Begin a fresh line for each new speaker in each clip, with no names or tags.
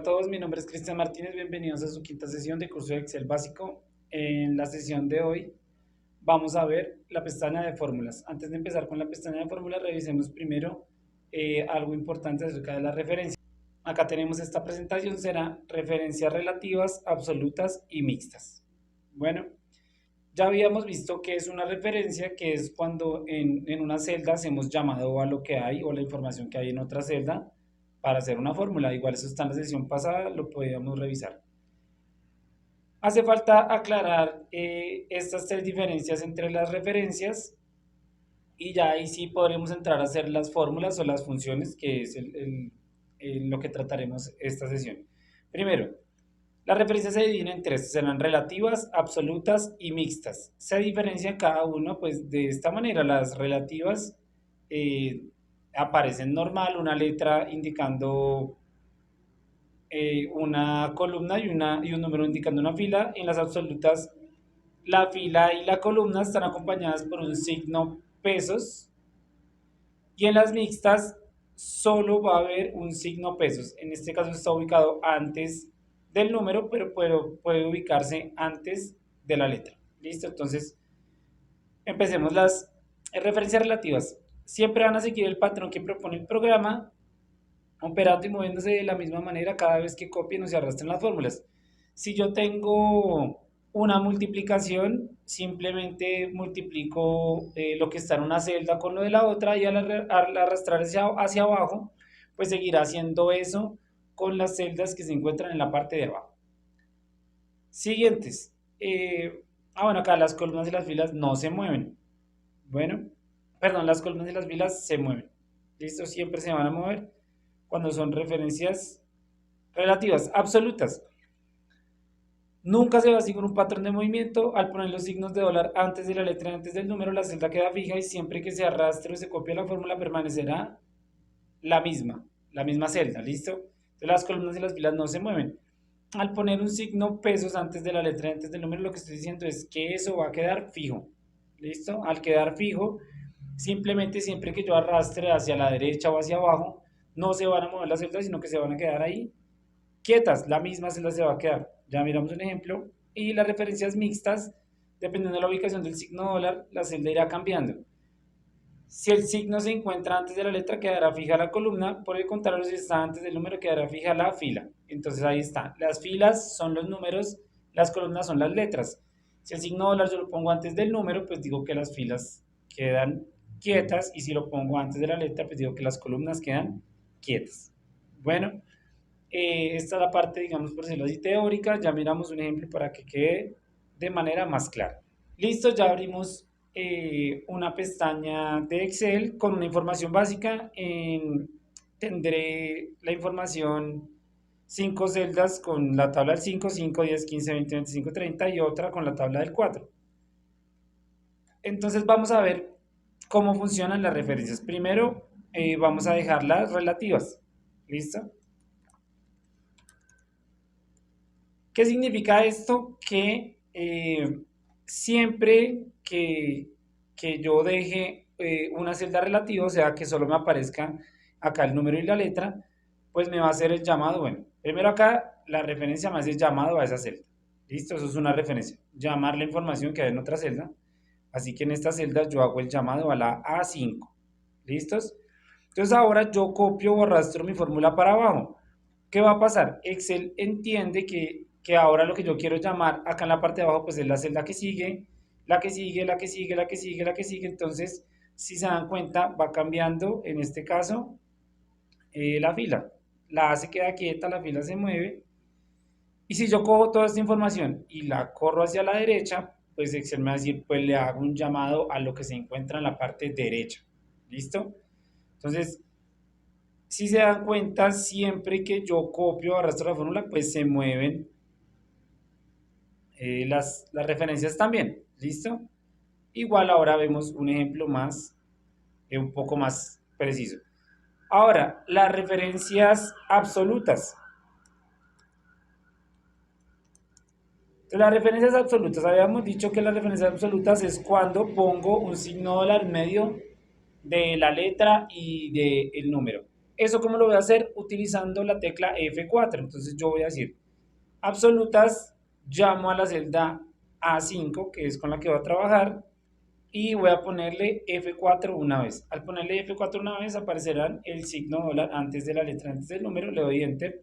a todos, mi nombre es Cristian Martínez, bienvenidos a su quinta sesión de curso de Excel básico. En la sesión de hoy vamos a ver la pestaña de fórmulas. Antes de empezar con la pestaña de fórmulas, revisemos primero algo importante acerca de la referencia. Acá tenemos esta presentación, será referencias relativas, absolutas y mixtas. Bueno, ya habíamos visto que es una referencia, que es cuando en una celda hacemos llamado a lo que hay o la información que hay en otra celda para hacer una fórmula. Igual eso está en la sesión pasada, lo podíamos revisar. Hace falta aclarar estas tres diferencias entre las referencias y ya ahí sí podremos entrar a hacer las fórmulas o las funciones, que es lo que trataremos esta sesión. Primero, las referencias se dividen en tres, serán relativas, absolutas y mixtas. Se diferencia cada uno pues de esta manera. Las relativas aparecen normal, una letra indicando una columna y un número indicando una fila. En las absolutas, la fila y la columna están acompañadas por un signo pesos. Y en las mixtas solo va a haber un signo pesos. En este caso está ubicado antes del número, pero puede ubicarse antes de la letra. ¿Listo? Entonces, empecemos las referencias relativas. Siempre van a seguir el patrón que propone el programa, operando y moviéndose de la misma manera cada vez que copien o se arrastren las fórmulas. Si yo tengo una multiplicación, simplemente multiplico lo que está en una celda con lo de la otra, y al arrastrar hacia abajo, pues seguirá haciendo eso con las celdas que se encuentran en la parte de abajo. Siguientes. Bueno, acá las columnas y las filas no se mueven. Bueno, perdón, las columnas y las filas se mueven. ¿Listo? Siempre se van a mover cuando son referencias relativas. Absolutas. Nunca se va a seguir un patrón de movimiento. Al poner los signos de dólar antes de la letra y antes del número, la celda queda fija y siempre que se arrastre o se copie la fórmula permanecerá la misma celda. ¿Listo? Entonces las columnas y las filas no se mueven. Al poner un signo pesos antes de la letra y antes del número, lo que estoy diciendo es que eso va a quedar fijo. ¿Listo? Al quedar fijo, simplemente siempre que yo arrastre hacia la derecha o hacia abajo, no se van a mover las celdas, sino que se van a quedar ahí quietas. La misma celda se va a quedar. Ya miramos un ejemplo. Y las referencias mixtas, dependiendo de la ubicación del signo dólar, la celda irá cambiando. Si el signo se encuentra antes de la letra, quedará fija la columna. Por el contrario, si está antes del número, quedará fija la fila. Entonces ahí está. Las filas son los números, las columnas son las letras. Si el signo dólar yo lo pongo antes del número, pues digo que las filas quedan quietas. Y si lo pongo antes de la letra, pues digo que las columnas quedan quietas. Bueno, esta es la parte, digamos, por decirlo así, teórica. Ya miramos un ejemplo para que quede de manera más clara. Listo, ya abrimos una pestaña de Excel con una información básica. Tendré la información 5 celdas con la tabla del 5, 5, 10, 15, 20, 25, 30 y otra con la tabla del 4. Entonces vamos a ver cómo funcionan las referencias. Primero vamos a dejar las relativas. ¿Listo? ¿Qué significa esto? Que siempre que yo deje una celda relativa, o sea, que solo me aparezca acá el número y la letra, pues me va a hacer el llamado. Bueno, primero acá la referencia me hace llamado a esa celda. ¿Listo? Eso es una referencia. Llamar la información que hay en otra celda. Así que en esta celda yo hago el llamado a la A5. ¿Listos? Entonces ahora yo copio o arrastro mi fórmula para abajo. ¿Qué va a pasar? Excel entiende que ahora lo que yo quiero llamar acá en la parte de abajo pues es la celda que sigue, la que sigue, la que sigue, la que sigue, la que sigue. Entonces, si se dan cuenta, va cambiando, en este caso, la fila. La A se queda quieta, la fila se mueve. Y si yo cojo toda esta información y la corro hacia la derecha, pues Excel me va a decir, pues le hago un llamado a lo que se encuentra en la parte derecha. ¿Listo? Entonces, si se dan cuenta, siempre que yo copio o arrastro la fórmula, pues se mueven las referencias también. ¿Listo? Igual ahora vemos un ejemplo más, un poco más preciso. Ahora, las referencias absolutas. Las referencias absolutas, habíamos dicho que las referencias absolutas es cuando pongo un signo dólar en medio de la letra y del número. ¿Eso cómo lo voy a hacer? Utilizando la tecla F4. Entonces yo voy a decir absolutas, llamo a la celda A5, que es con la que voy a trabajar, y voy a ponerle F4 una vez. Al ponerle F4 una vez aparecerá el signo dólar antes de la letra, antes del número, le doy Enter.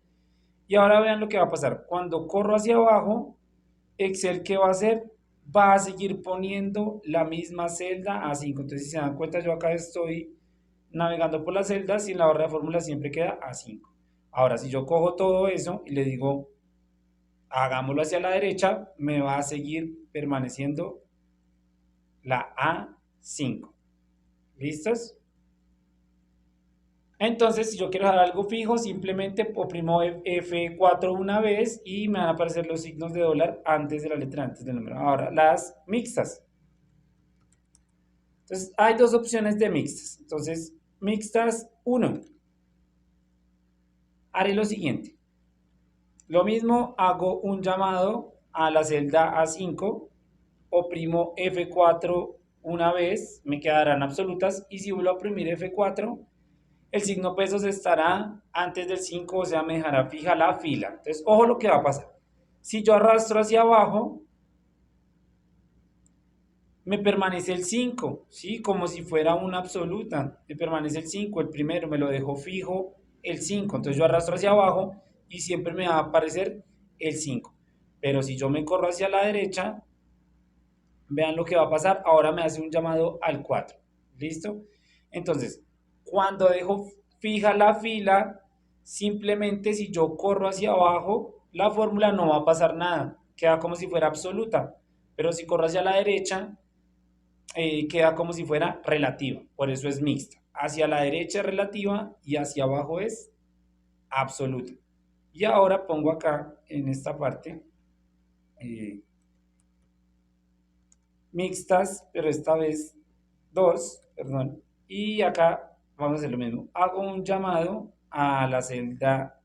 Y ahora vean lo que va a pasar. Cuando corro hacia abajo, Excel, ¿qué va a hacer? Va a seguir poniendo la misma celda A5. Entonces, si se dan cuenta, yo acá estoy navegando por las celdas y en la barra de fórmula siempre queda A5. Ahora, si yo cojo todo eso y le digo, hagámoslo hacia la derecha, me va a seguir permaneciendo la A5. ¿Listos? Entonces, si yo quiero dejar algo fijo, simplemente oprimo F4 una vez y me van a aparecer los signos de dólar antes de la letra, antes del número. Ahora, las mixtas. Entonces, hay dos opciones de mixtas. Entonces, mixtas 1. Haré lo siguiente. Lo mismo, hago un llamado a la celda A5, oprimo F4 una vez, me quedarán absolutas, y si vuelvo a oprimir F4, el signo pesos estará antes del 5, o sea, me dejará fija la fila. Entonces, ojo lo que va a pasar. Si yo arrastro hacia abajo, me permanece el 5, ¿sí? Como si fuera una absoluta. Me permanece el 5, el primero, me lo dejo fijo el 5. Entonces yo arrastro hacia abajo y siempre me va a aparecer el 5. Pero si yo me corro hacia la derecha, vean lo que va a pasar. Ahora me hace un llamado al 4. ¿Listo? Entonces, cuando dejo fija la fila, simplemente si yo corro hacia abajo, la fórmula no va a pasar nada. Queda como si fuera absoluta. Pero si corro hacia la derecha, queda como si fuera relativa, por eso es mixta. Hacia la derecha es relativa y hacia abajo es absoluta. Y ahora pongo acá en esta parte mixtas, pero esta vez dos, perdón. Y acá vamos a hacer lo mismo. Hago un llamado a la celda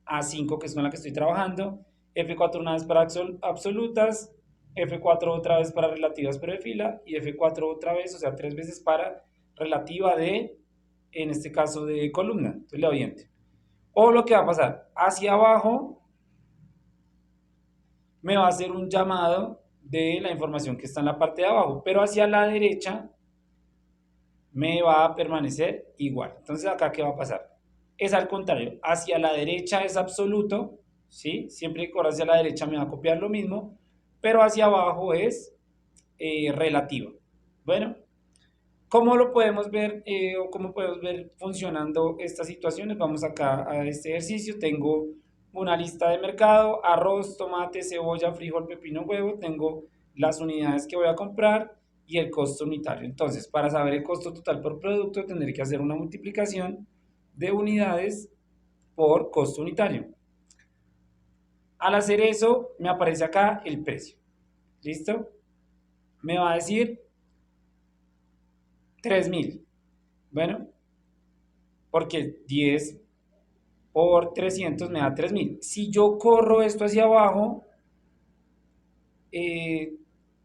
A5, que es con la que estoy trabajando. F4 una vez para absolutas, F4 otra vez para relativas pero de fila y F4 otra vez, o sea, 3 veces para relativa de, en este caso, de columna. Entonces le doy Enter. O lo que va a pasar, hacia abajo me va a hacer un llamado de la información que está en la parte de abajo, pero hacia la derecha me va a permanecer igual. Entonces acá, ¿qué va a pasar? Es al contrario, hacia la derecha es absoluto, ¿sí? Siempre que corra hacia la derecha me va a copiar lo mismo, pero hacia abajo es relativo. Bueno, ¿cómo lo podemos ver o cómo podemos ver funcionando estas situaciones? Vamos acá a este ejercicio. Tengo una lista de mercado, arroz, tomate, cebolla, frijol, pepino, huevo. Tengo las unidades que voy a comprar y el costo unitario. Entonces, para saber el costo total por producto, tendré que hacer una multiplicación de unidades por costo unitario. Al hacer eso, me aparece acá el precio. ¿Listo? Me va a decir 3.000. Bueno, porque 10 por 300 me da 3.000. Si yo corro esto hacia abajo, eh,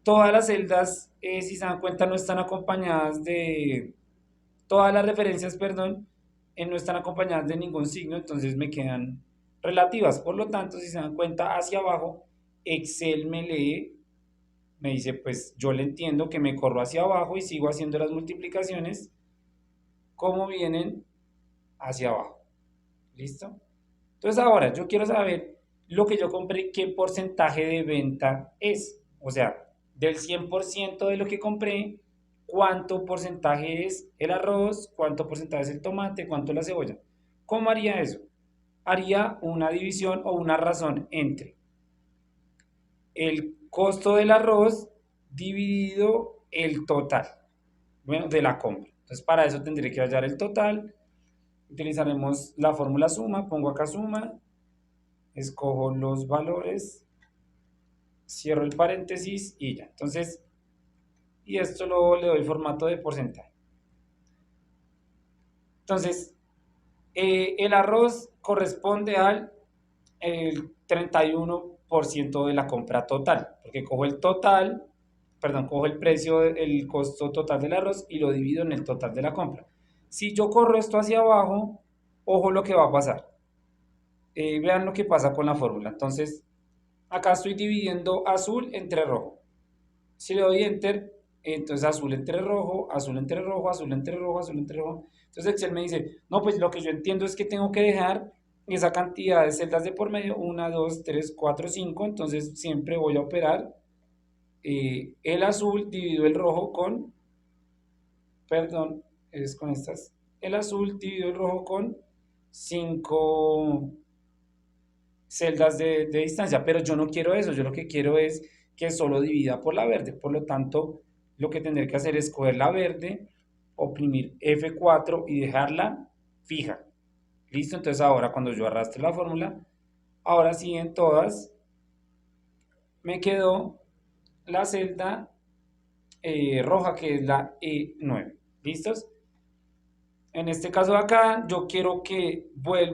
todas las celdas, si se dan cuenta, no están acompañadas de, todas las referencias, perdón, no están acompañadas de ningún signo, entonces me quedan relativas. Por lo tanto, si se dan cuenta, hacia abajo, Excel me lee, me dice, pues yo le entiendo que me corro hacia abajo y sigo haciendo las multiplicaciones como vienen hacia abajo. ¿Listo? Entonces ahora yo quiero saber lo que yo compré, qué porcentaje de venta es. O sea, del 100% de lo que compré, cuánto porcentaje es el arroz, cuánto porcentaje es el tomate, cuánto la cebolla. ¿Cómo haría eso? Haría una división o una razón entre el costo del arroz dividido el total, bueno, de la compra. Entonces para eso tendré que hallar el total. Utilizaremos la fórmula suma, pongo acá suma, escojo los valores, cierro el paréntesis y ya. Entonces, y esto le doy formato de porcentaje. Entonces, el arroz corresponde al el 31% de la compra total, porque cojo el total, perdón, cojo el precio, el costo total del arroz y lo divido en el total de la compra. Si yo corro esto hacia abajo, Ojo lo que va a pasar. Vean lo que pasa con la fórmula. Entonces, acá estoy dividiendo azul entre rojo. Si le doy enter, entonces azul entre rojo, azul entre rojo, azul entre rojo, azul entre rojo. Entonces Excel me dice, no, pues lo que yo entiendo es que tengo que dejar esa cantidad de celdas de por medio, 1, 2, 3, 4, 5. Entonces siempre voy a operar el azul dividido el rojo con, perdón, es con estas, el azul dividido el rojo con 5 celdas de distancia, pero yo no quiero eso, yo lo que quiero es que solo divida por la verde, por lo tanto, lo que tendré que hacer es coger la verde, oprimir F4 y dejarla fija. Listo, entonces ahora cuando yo arrastre la fórmula, ahora sí en todas me quedó la celda roja que es la E9. ¿Listos? En este caso de acá, yo quiero que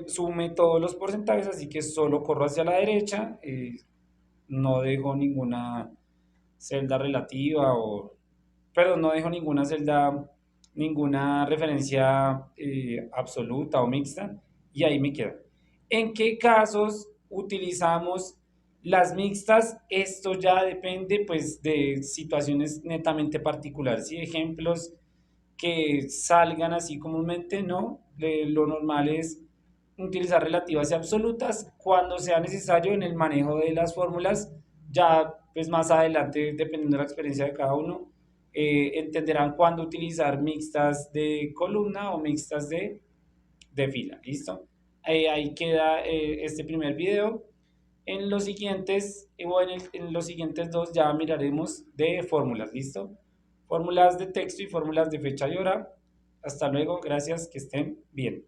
sume todos los porcentajes, así que solo corro hacia la derecha, no dejo ninguna celda relativa perdón, no dejo ninguna celda, ninguna referencia absoluta o mixta, y ahí me queda. ¿En qué casos utilizamos las mixtas? Esto ya depende pues de situaciones netamente particulares y ejemplos que salgan así comúnmente, ¿no? Lo normal es utilizar relativas y absolutas cuando sea necesario en el manejo de las fórmulas. Ya, pues más adelante, dependiendo de la experiencia de cada uno, entenderán cuándo utilizar mixtas de columna o mixtas de fila. ¿Listo? Ahí queda este primer video. En los siguientes, o en los siguientes dos ya miraremos de fórmulas, ¿listo? Fórmulas de texto y fórmulas de fecha y hora. Hasta luego, gracias, que estén bien.